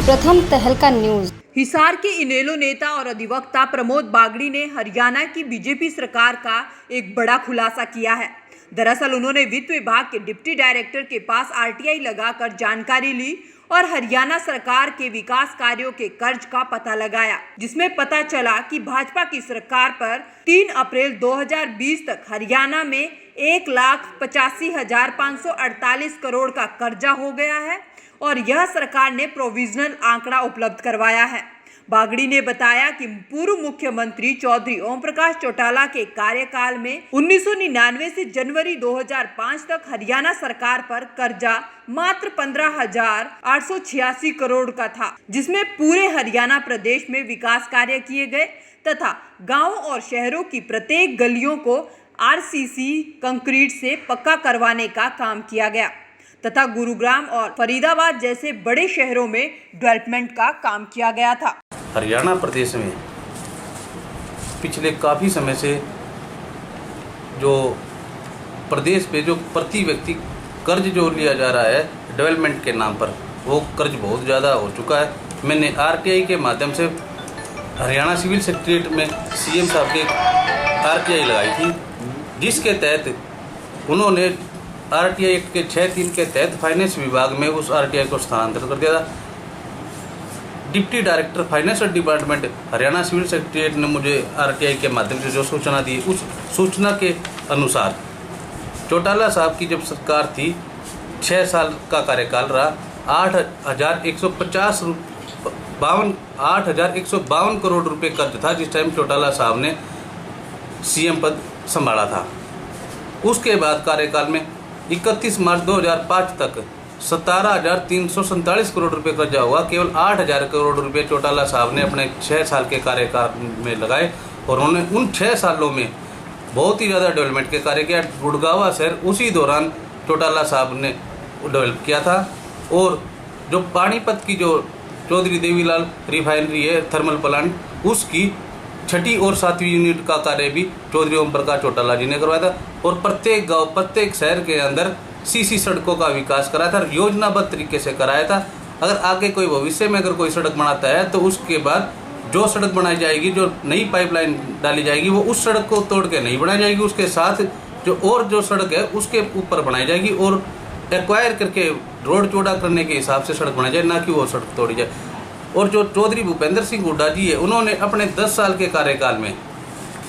प्रथम तहलका न्यूज। हिसार के इनेलो नेता और अधिवक्ता प्रमोद बागड़ी ने हरियाणा की बीजेपी सरकार का एक बड़ा खुलासा किया है। दरअसल उन्होंने वित्त विभाग के डिप्टी डायरेक्टर के पास आरटीआई लगाकर जानकारी ली और हरियाणा सरकार के विकास कार्यों के कर्ज का पता लगाया, जिसमें पता चला कि भाजपा की सरकार पर 3 अप्रैल 2020 तक हरियाणा में 1,85,548 करोड़ का कर्जा हो गया है और यह सरकार ने प्रोविजनल आंकड़ा उपलब्ध करवाया है। बागड़ी ने बताया कि पूर्व मुख्यमंत्री चौधरी ओम प्रकाश चौटाला के कार्यकाल में 1999 से जनवरी 2005 तक हरियाणा सरकार पर कर्जा मात्र 15,886 करोड़ का था, जिसमें पूरे हरियाणा प्रदेश में विकास कार्य किए गए तथा गांवों और शहरों की प्रत्येक गलियों को आरसीसी कंक्रीट से पक्का करवाने का काम किया गया तथा गुरुग्राम और फरीदाबाद जैसे बड़े शहरों में डेवलपमेंट का काम किया गया था। हरियाणा प्रदेश में पिछले काफ़ी समय से जो प्रदेश पे जो प्रति व्यक्ति कर्ज जो लिया जा रहा है डेवलपमेंट के नाम पर, वो कर्ज बहुत ज़्यादा हो चुका है। मैंने आरटीआई के माध्यम से हरियाणा सिविल सेक्रेटरीट में सीएम साहब की आरटीआई लगाई थी, जिसके तहत उन्होंने आरटीआई एक्ट के 6(3) के तहत फाइनेंस विभाग में उस आरटीआई को स्थानांतरित कर दिया था। Deputy director financial department Haryana civil secretariat ने मुझे आरटीआई के माध्यम से जो सूचना दी, उस सूचना के अनुसार चौटाला साहब की जब सरकार थी, 6 साल का कार्यकाल रहा, 8,152 करोड़ रुपए कर्ज था जिस टाइम चौटाला साहब ने सीएम पद संभाला था। उसके बाद कार्यकाल में 31 मार्च 2005 तक 17,347 करोड़ रुपए कर्जा हुआ। केवल 8,000 करोड़ रुपए चौटाला साहब ने अपने 6 साल के कार्यकाल में लगाए और उन्होंने उन 6 सालों में बहुत ही ज़्यादा डेवलपमेंट के कार्य किया। गुड़गांव शहर उसी दौरान चौटाला साहब ने डेवलप किया था और जो पानीपत की जो चौधरी देवीलाल रिफाइनरी है थर्मल प्लांट, उसकी 6ठी और 7वीं यूनिट का कार्य भी चौधरी ओम प्रकाश चौटाला जी ने करवाया था और प्रत्येक गांव प्रत्येक शहर के अंदर सीसी सड़कों का विकास कराया था, योजनाबद्ध तरीके से कराया था। अगर आगे कोई भविष्य में अगर कोई सड़क बनाता है तो उसके बाद जो सड़क बनाई जाएगी, जो नई पाइपलाइन डाली जाएगी, वो उस सड़क को तोड़ के नहीं बनाई जाएगी, उसके साथ जो सड़क है उसके ऊपर बनाई जाएगी और एक्वायर करके रोड चौड़ा करने के हिसाब से सड़क बनाई जाए, ना कि वो सड़क तोड़ी जाए। और जो चौधरी भूपेंद्र सिंह हुड्डा जी है, उन्होंने अपने 10 साल के कार्यकाल में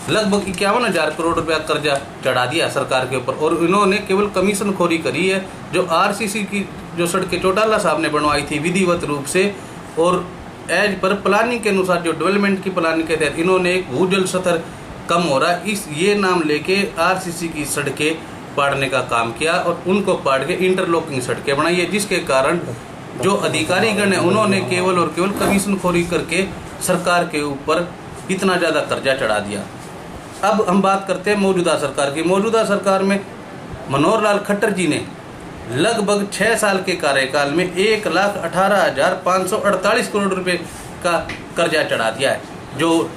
लगभग 51,000 करोड़ रुपया कर्जा चढ़ा दिया सरकार के ऊपर और इन्होंने केवल कमीशन खोरी करी है। जो आरसीसी की जो सड़कें चौटाला साहब ने बनवाई थी विधिवत रूप से और एज पर प्लानिंग के अनुसार, जो डेवलपमेंट की प्लानिंग के तहत इन्होंने एक भूजल स्तर कम हो रहा है ये नाम लेके आरसीसी की सड़कें पाड़ने का काम किया और उनको पाड़ के इंटरलॉकिंग सड़कें बनाई है, जिसके कारण जो अधिकारीगण है उन्होंने केवल और केवल कमीशन खोरी करके सरकार के ऊपर इतना ज़्यादा कर्जा चढ़ा दिया। अब हम बात करते हैं मौजूदा सरकार की। मौजूदा सरकार में मनोहर लाल खट्टर जी ने लगभग 6 साल के कार्यकाल में 1,18,548 करोड़ रुपए का कर्जा चढ़ा दिया है, जो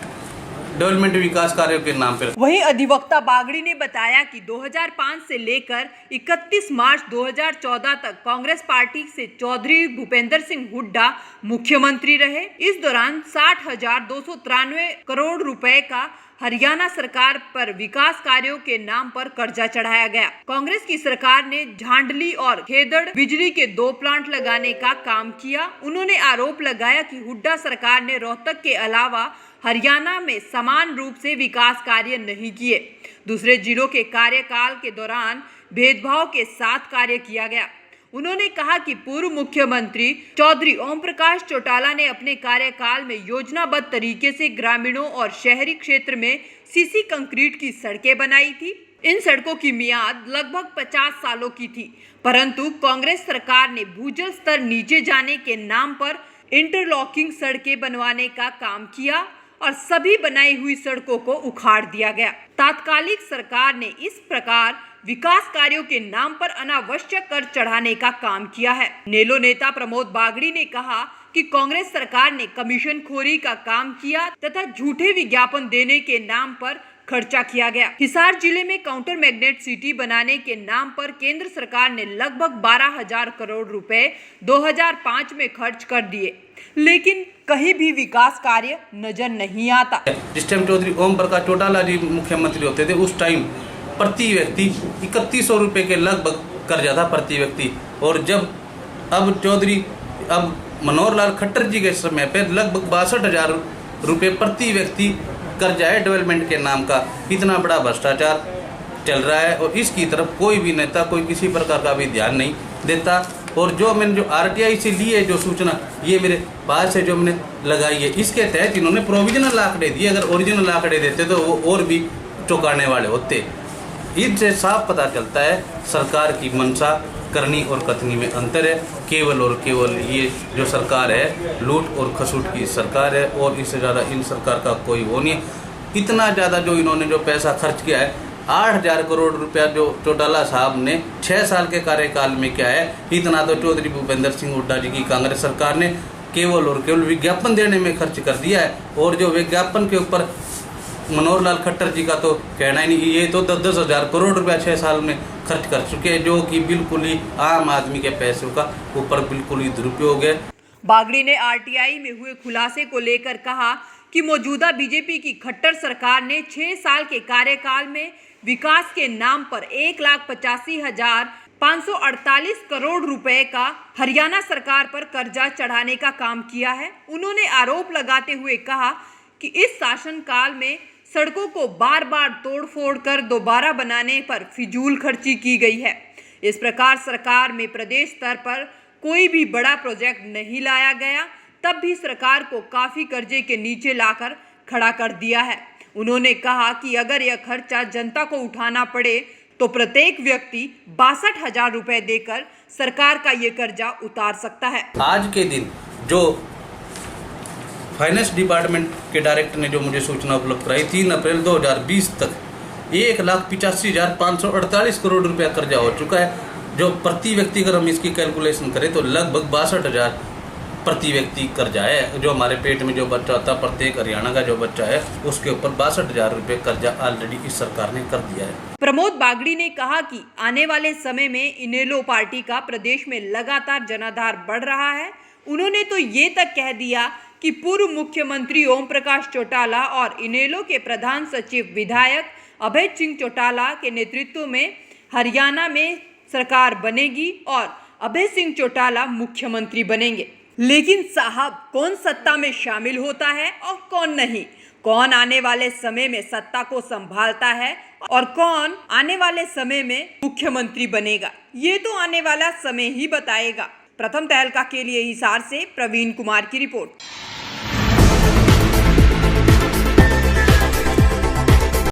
डेवलपमेंट विकास कार्यों के नाम पर। वहीं अधिवक्ता बागड़ी ने बताया कि 2005 से लेकर 31 मार्च 2014 तक कांग्रेस पार्टी से चौधरी भूपेंद्र सिंह हुड्डा मुख्यमंत्री रहे। इस दौरान 60,293 करोड़ रुपए का हरियाणा सरकार पर विकास कार्यों के नाम पर कर्जा चढ़ाया गया। कांग्रेस की सरकार ने झांडली और खेदड़ बिजली के 2 प्लांट लगाने का काम किया। उन्होंने आरोप लगाया कि हुड्डा सरकार ने रोहतक के अलावा हरियाणा में समान रूप से विकास कार्य नहीं किए। दूसरे जिलों के कार्यकाल के दौरान भेदभाव के साथ कार्य किया गया। उन्होंने कहा कि पूर्व मुख्यमंत्री चौधरी ओम प्रकाश चौटाला ने अपने कार्यकाल में योजनाबद्ध तरीके से ग्रामीणों और शहरी क्षेत्र में सीसी कंक्रीट की सड़कें बनाई थी। इन सड़कों की मियाद लगभग 50 सालों की थी, परंतु कांग्रेस सरकार ने भूजल स्तर नीचे जाने के नाम पर इंटरलॉकिंग सड़कें बनवाने का काम किया और सभी बनाई हुई सड़कों को उखाड़ दिया गया। तात्कालिक सरकार ने इस प्रकार विकास कार्यों के नाम पर अनावश्यक कर चढ़ाने का काम किया है। नेलो नेता प्रमोद बागड़ी ने कहा कि कांग्रेस सरकार ने कमीशन खोरी का काम किया तथा झूठे विज्ञापन देने के नाम पर खर्चा किया गया। हिसार जिले में काउंटर मैग्नेट सिटी बनाने के नाम पर केंद्र सरकार ने लगभग 12,000 करोड़ रुपए 2005 में खर्च कर दिए, लेकिन कहीं भी विकास कार्य नजर नहीं आता। जिस टाइम चौधरी ओम प्रकाश चौटाला जी मुख्यमंत्री होते थे उस टाइम प्रति व्यक्ति 3100 रुपए के लगभग कर्जा था प्रति व्यक्ति, और जब अब मनोहर लाल खट्टर जी के समय पे लगभग 62,000 रुपये प्रति व्यक्ति कर्जा है डेवलपमेंट के नाम का। इतना बड़ा भ्रष्टाचार चल रहा है और इसकी तरफ कोई भी नेता कोई किसी प्रकार का भी ध्यान नहीं देता। और जो मैंने जो RTI से ली है जो सूचना ये मेरे पास है जो मैंने लगाई है, इसके तहत इन्होंने प्रोविजनल आंकड़े दिए। अगर ओरिजिनल आंकड़े देते तो वो और भी चौंकाने वाले होते। इनसे साफ पता चलता है सरकार की मंशा करनी और कथनी में अंतर है। केवल और केवल ये जो सरकार है लूट और खसूट की सरकार है और इससे ज़्यादा इन सरकार का कोई वो नहीं है। इतना ज़्यादा जो इन्होंने जो पैसा खर्च किया है 8,000 करोड़ रुपया जो चौटाला साहब ने 6 साल के कार्यकाल में किया है, इतना तो चौधरी भूपेंद्र सिंह हुड्डा जी की कांग्रेस सरकार ने केवल और केवल विज्ञापन देने में खर्च कर दिया है। और जो विज्ञापन के ऊपर मनोहर लाल खट्टर जी का तो कहना ही नहीं, ये तो 10,000 करोड़ रुपया 6 साल में खर्च कर चुके हैं, जो कि बिल्कुल ही आम आदमी के पैसों का ऊपर बिल्कुल ही दुरुपयोग है। बागड़ी ने RTI में हुए खुलासे को लेकर कहा कि मौजूदा बीजेपी की खट्टर सरकार ने 6 साल के कार्यकाल में विकास के नाम पर 1,85,548 करोड़ रुपए का हरियाणा सरकार पर कर्जा चढ़ाने का काम किया है। उन्होंने आरोप लगाते हुए कहा कि इस शासनकाल में सड़कों को बार बार तोड़-फोड़ कर दोबारा बनाने पर फिजूल खर्ची की गई है। इस प्रकार सरकार में प्रदेश स्तर पर कोई भी बड़ा प्रोजेक्ट नहीं लाया गया, तब भी सरकार को काफी कर्जे के नीचे लाकर खड़ा कर दिया है। उन्होंने कहा कि अगर यह खर्चा जनता को उठाना पड़े तो प्रत्येक व्यक्ति 62,000 रुपए देकर सरकार का ये कर्जा उतार सकता है। आज के दिन जो फाइनेंस डिपार्टमेंट के डायरेक्टर ने जो मुझे सूचना उपलब्ध कराई 3 अप्रैल 2020 तक 1,85,548 करोड़ रुपया कर्जा हो चुका है। जो प्रति व्यक्ति अगर हम इसकी कैलकुलेशन करें तो लगभग 62,000 प्रति व्यक्ति कर्जा है। जो हमारे पेट में जो बच्चा होता है प्रत्येक हरियाणा का जो बच्चा है उसके ऊपर 62,000 रुपये कर्जा ऑलरेडी इस सरकार ने कर दिया है। प्रमोद बागड़ी ने कहा कि आने वाले समय में इनेलो पार्टी का प्रदेश में लगातार जनाधार बढ़ रहा है। उन्होंने तो ये तक कह दिया कि पूर्व मुख्यमंत्री ओम प्रकाश चौटाला और इनेलो के प्रधान सचिव विधायक अभय सिंह चौटाला के नेतृत्व में हरियाणा में सरकार बनेगी और अभय सिंह चौटाला मुख्यमंत्री बनेंगे। लेकिन साहब, कौन सत्ता में शामिल होता है और कौन नहीं, कौन आने वाले समय में सत्ता को संभालता है और कौन आने वाले समय में मुख्यमंत्री बनेगा, ये तो आने वाला समय ही बताएगा। प्रथम तहलका के लिए हिसार से प्रवीण कुमार की रिपोर्ट।